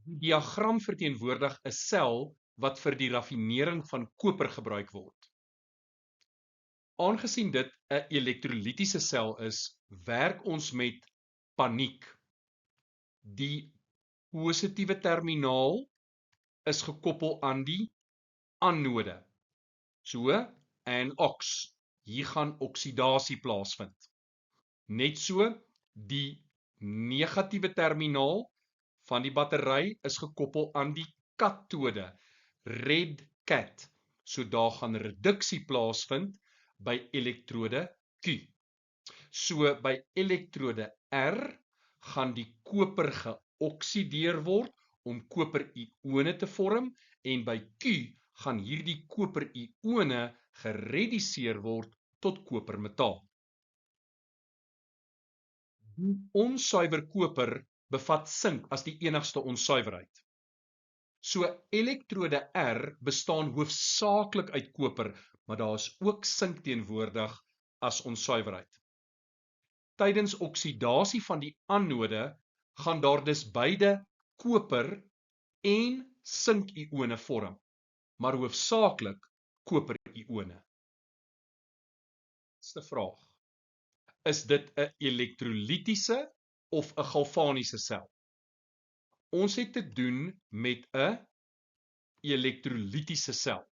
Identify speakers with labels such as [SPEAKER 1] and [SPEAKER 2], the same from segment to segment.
[SPEAKER 1] Die diagram verteenwoordig 'n sel wat vir die raffinering van koper gebruik word. Aangesien dit 'n elektrolitiese sel is, werk ons met paniek. Die positiewe terminaal is gekoppel aan die anode. So, anox, hier gaan oksidasie plaasvind. Net so, die negatiewe terminaal van die battery is gekoppel aan die katode, red cat. So daar gaan reduksie plaasvind by elektrode Q. So by elektrode R gaan die koper geoksideer word om koperione te vorm en by Q gaan hierdie koperione gereduseer word tot kopermetaal. Die onsuiwer koper bevat sink as die enigste onsuiwerheid. So elektrode R bestaan hoofsaaklik uit koper, maar daar is ook sink teenwoordig as onsuiwerheid. Tydens oksidasie van die anode gaan daar dus beide koper en sinkione vorm, maar hoofsaaklik koperione. Dis 'n vraag. Is dit 'n elektrolitiese of 'n galvaniese sel? Ons het te doen met 'n elektrolitiese sel.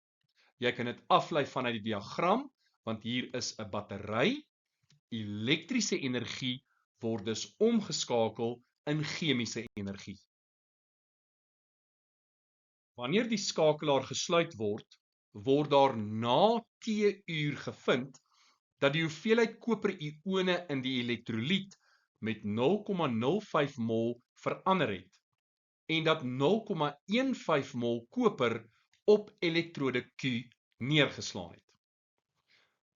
[SPEAKER 1] Jy kan dit aflei vanuit die diagram, want hier is 'n battery. Elektriese energie word dus omgeskakel in chemiese energie. Wanneer die skakelaar gesluit word, word daar na T-uur gevind dat die hoeveelheid koperione in die elektroliet met 0,05 mol verander het en dat 0,15 mol koper op elektrode Q neergeslaan het.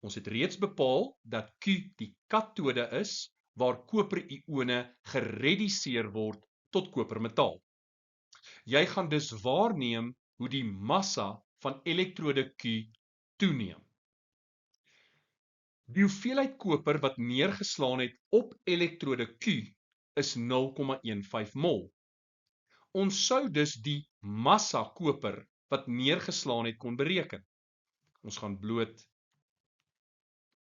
[SPEAKER 1] Ons het reeds bepaal dat Q die katode is waar koperione gereduseer word tot kopermetaal. Jy gaan dus waarneem hoe die massa van elektrode Q toeneem. Die hoeveelheid koper wat neergeslaan het op elektrode Q is 0,15 mol. Ons sou dus die massa koper wat neergeslaan het kon bereken. Ons gaan bloot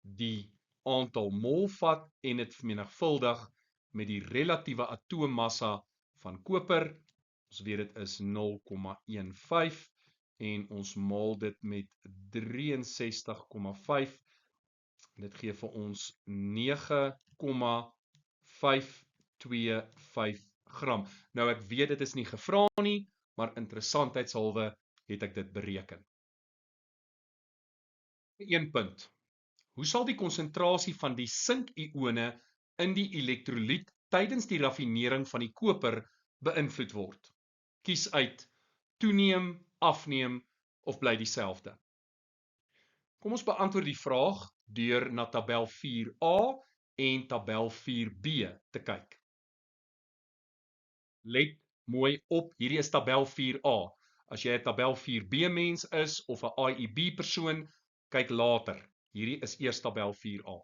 [SPEAKER 1] die aantal mol vat en dit vermenigvuldig met die relatiewe atoommassa van koper. Ons weet dit is 0,15 en ons maal dit met 63,5. Dit gee vir ons 9,525 gram. Nou ek weet dit is nie gevra nie, maar interessantheidshalwe het ek dit bereken. 1 punt. Hoe sal die konsentrasie van die sinkione in die elektroliet tydens die raffinering van die koper beïnvloed word? Kies uit toeneem, afneem of bly dieselfde. Kom ons beantwoord die vraag deur na tabel 4a en tabel 4b te kyk. Let mooi op, hierdie is tabel 4a. As jy 'n tabel 4b mens is of 'n IEB persoon, kyk later. Hierdie is eers tabel 4a.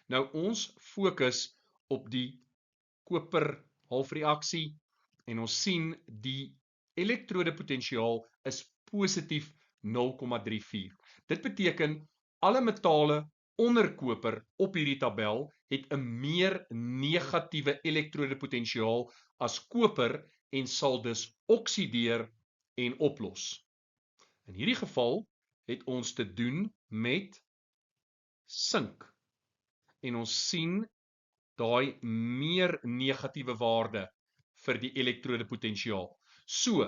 [SPEAKER 1] Nou ons fokus op die koper halfreaksie en ons sien die elektrode potensiaal is positief 0,34. Dit beteken alle metale onder koper op hierdie tabel het 'n meer negatiewe elektrode potensiaal as koper en sal dus oksideer en oplos. In hierdie geval het ons te doen met sink en ons sien daai meer negatiewe waarde vir die elektrode potensiaal. So,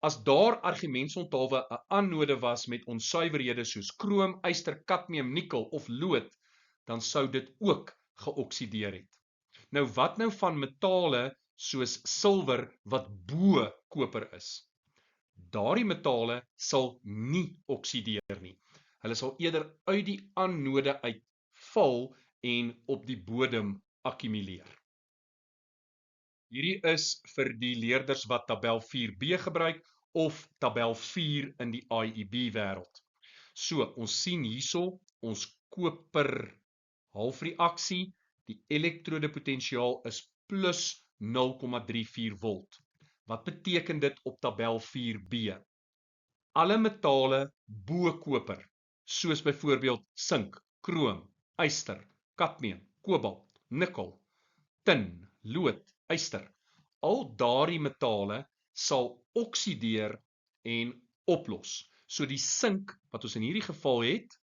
[SPEAKER 1] as daar argumentsonthaalwe 'n anode was met onsuiverhede soos krom, yster, kadmium, nikkel of lood, dan sou dit ook geoksideer het. Nou wat nou van metale soos silwer wat bo koper is? Daardie metale sal nie oksideer nie. Hulle sal eerder uit die anode uitval en op die bodem akkumuleer. Hierdie is vir die leerders wat tabel 4b gebruik of tabel 4 in die IEB wêreld. So, ons sien hierso ons koper halfreaksie, die elektrode potensiaal is plus 0,34 volt. Wat beteken dit op tabel 4b? Alle metale bo koper, soos byvoorbeeld sink, krom, yster, kadmium, kobalt, nikkel, tin, lood, yster. Al daardie metale sal oksideer en oplos. So die sink wat ons in hierdie geval het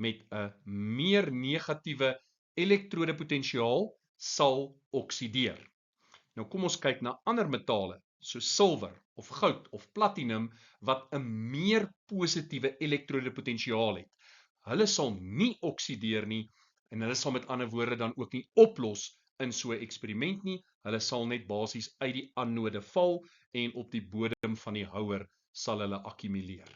[SPEAKER 1] met 'n meer negatiewe elektrodepotensiaal sal oksideer. Nou kom ons kyk na ander metale, so silwer of goud of platinum wat 'n meer positiewe elektrodepotensiaal het. Hulle sal nie oksideer nie en hulle sal met ander woorde dan ook nie oplos in so 'n eksperiment nie. Hulle sal net basies uit die anode val en op die bodem van die houer sal hulle akkumuleer.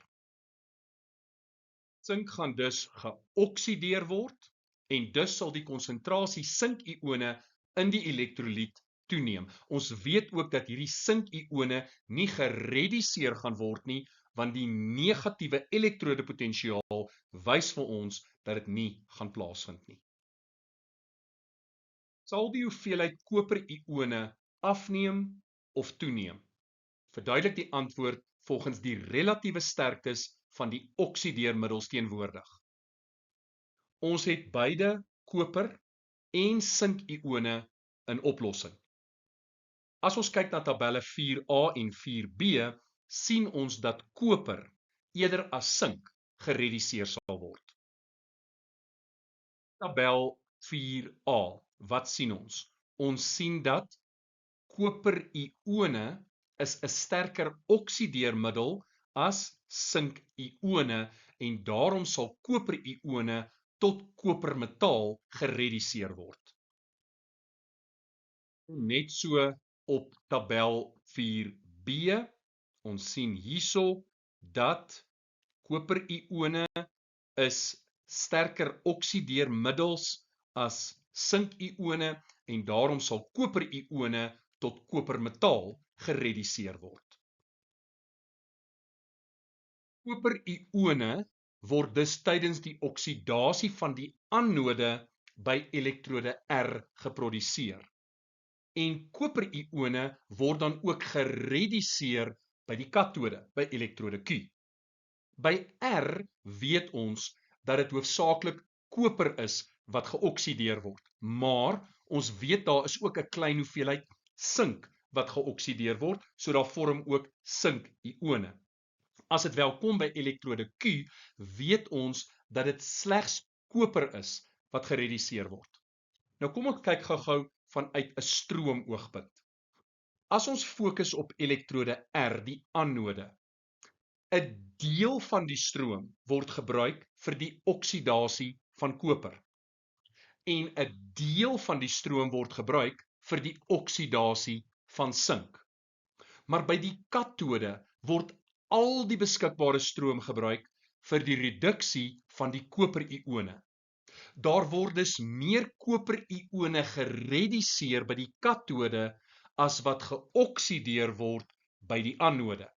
[SPEAKER 1] Sink gaan dus geoksideer word en dus sal die konsentrasie sinkione in die elektrolyt toeneem. Ons weet ook dat hierdie sinkione nie gereduseer gaan word nie, want die negatiewe elektrodepotensiaal wys vir ons dat dit nie gaan plaasvind nie. Sal die hoeveelheid koperione afneem of toeneem? Verduidelik die antwoord volgens die relatiewe sterktes van die oksideermiddels teenwoordig. Ons het beide koper en sinkione in oplossing. As ons kyk na tabelle 4a en 4b, sien ons dat koper eerder as sink gereduseer sal word. Tabel 4a, wat sien ons? Ons sien dat koperione is 'n sterker oksideermiddel as sinkione en daarom sal koperione tot kopermetaal gereduseer word. Net so op tabel 4b, ons sien hierso dat koperione is sterker oksideermiddels as sinkione en daarom sal koperione tot kopermetaal gereduseer word. Koperione word dus tydens die oksidasie van die anode by elektrode R geproduseer. En koperione word dan ook gereduseer by die katode, by elektrode Q. By R weet ons dat dit hoofsaaklik koper is wat geoksideer word, maar ons weet daar is ook 'n klein hoeveelheid sink wat geoksideer word, so daar vorm ook sinkione. As dit wel kom by elektrode Q, weet ons dat dit slegs koper is wat gereduseer word. Nou kom ons kyk gou-gou vanuit 'n stroomoogpunt. As ons fokus op elektrode R, die anode, 'n deel van die stroom word gebruik vir die oksidasie van koper en 'n deel van die stroom word gebruik vir die oksidasie van sink. Maar by die katode word al die beskikbare stroom gebruik vir die reduksie van die koperione. Daar word dus meer koperione gereduseer by die katode as wat geoksideer word by die anode.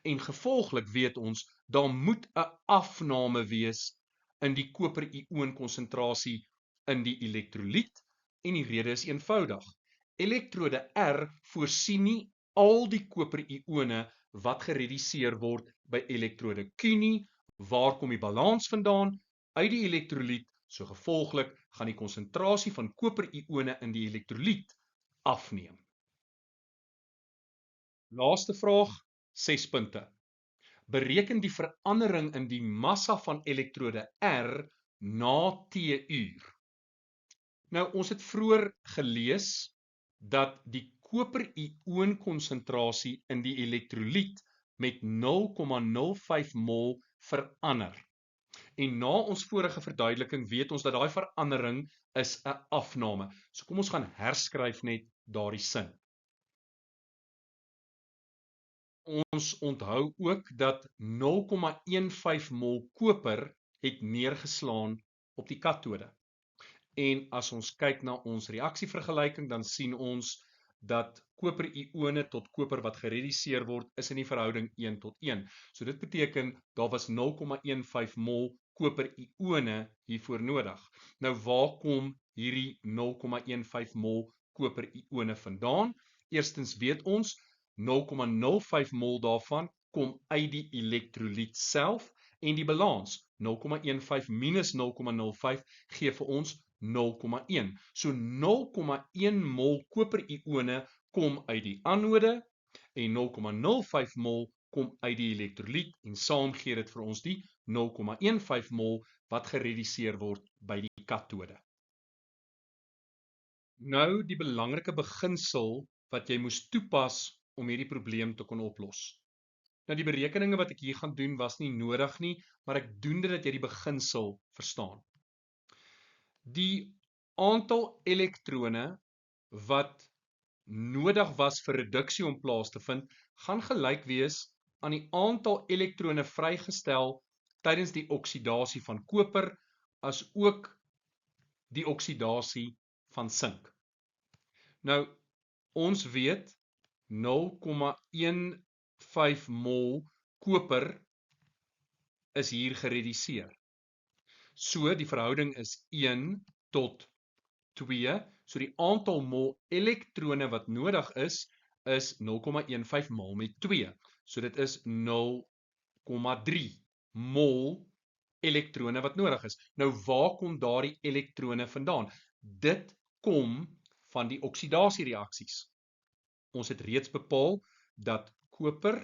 [SPEAKER 1] En gevolglik weet ons, daar moet 'n afname wees in die koperion konsentrasie in die elektrolyt en die rede is eenvoudig. Elektrode R voorsien nie al die koperione wat gereduseer word by elektrode Q nie. Waar kom die balans vandaan? Uit die elektrolyt, so gevolglik gaan die konsentrasie van koperione in die elektrolyt afneem. Laaste vraag, 6 punte. Bereken die verandering in die massa van elektrode R na T-uur. Nou, ons het vroeër gelees dat die koperion konsentrasie in die elektrolyt met 0,05 mol verander. En na ons vorige verduideliking weet ons dat daai verandering is 'n afname. So kom ons gaan herskryf net daardie sin. Ons onthou ook dat 0,15 mol koper het neergeslaan op die katode. En as ons kyk na ons reaksievergelyking, dan sien ons dat koperione tot koper wat gereduseer word, is in die verhouding 1:1. So dit beteken, daar was 0,15 mol koperione hiervoor nodig. Nou waar kom hierdie 0,15 mol koperione vandaan? Eerstens weet ons, 0,05 mol daarvan kom uit die elektrolyt self en die balans 0,15 minus 0,05 gee vir ons 0,1. So 0,1 mol koperione kom uit die anode en 0,05 mol kom uit die elektrolyt en saam gee dit vir ons die 0,15 mol wat gereduseer word by die katode. Nou die belangrike beginsel wat jy moes toepas om hierdie probleem te kon oplos. Nou die berekeninge wat ek hier gaan doen was nie nodig nie, maar ek doen dit dat jy die beginsel verstaan. Die aantal elektrone wat nodig was vir reduksie om plaas te vind, gaan gelyk wees aan die aantal elektrone vrygestel tydens die oksidasie van koper, as ook die oksidasie van sink. Nou, ons weet 0,15 mol koper is hier gereduseer. So die verhouding is 1 tot 2, so die aantal mol elektrone wat nodig is 0,15 mol met 2. So dit is 0,3 mol elektrone wat nodig is. Nou waar kom daardie elektrone vandaan? Dit kom van die oksidasiereaksies. Ons het reeds bepaal dat koper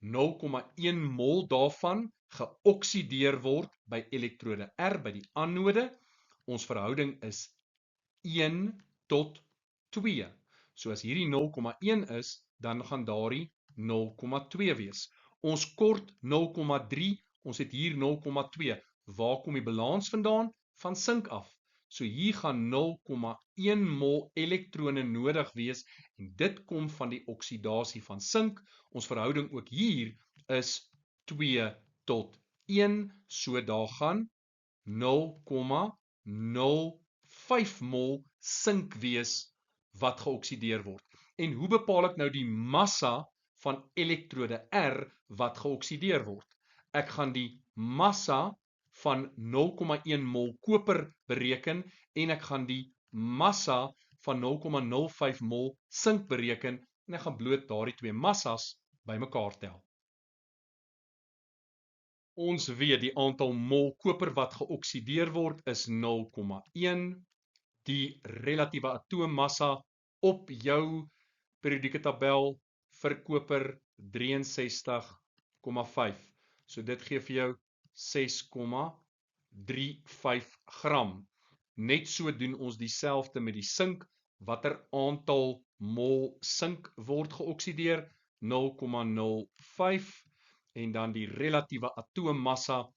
[SPEAKER 1] 0,1 mol daarvan geoksideer word by elektrode R by die anode. Ons verhouding is 1 tot 2. So as hierdie 0,1 is, dan gaan daardie 0,2 wees. Ons kort 0,3, ons het hier 0,2. Waar kom die balans vandaan? Van sink af. So hier gaan 0,1 mol elektrone nodig wees en dit kom van die oksidasie van sink. Ons verhouding ook hier is 2 tot 1, so daar gaan 0,05 mol sink wees wat geoksideer word. En hoe bepaal ek nou die massa van elektrode R wat geoksideer word? Ek gaan die massa van 0,1 mol koper bereken en ek gaan die massa van 0,05 mol sink bereken en ek gaan bloot daardie twee massas bymekaar tel. Ons weet die aantal mol koper wat geoksideer word is 0,1. Die relatiewe atoommassa op jou periodieke tabel vir koper 63,5. So dit gee vir jou 6,35 gram. Net so doen ons dieselfde met die sink. Watter aantal mol sink word geoksideer? 0,05 en dan die relatiewe atoommassa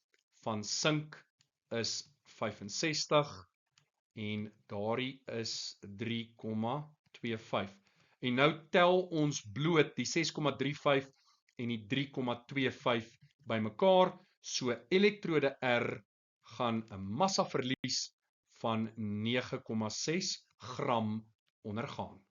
[SPEAKER 1] van sink is 65 en daardie is 3,25. En nou tel ons bloot die 6,35 en die 3,25 bymekaar, so elektrode R gaan 'n massa verlies van 9,6 gram ondergaan.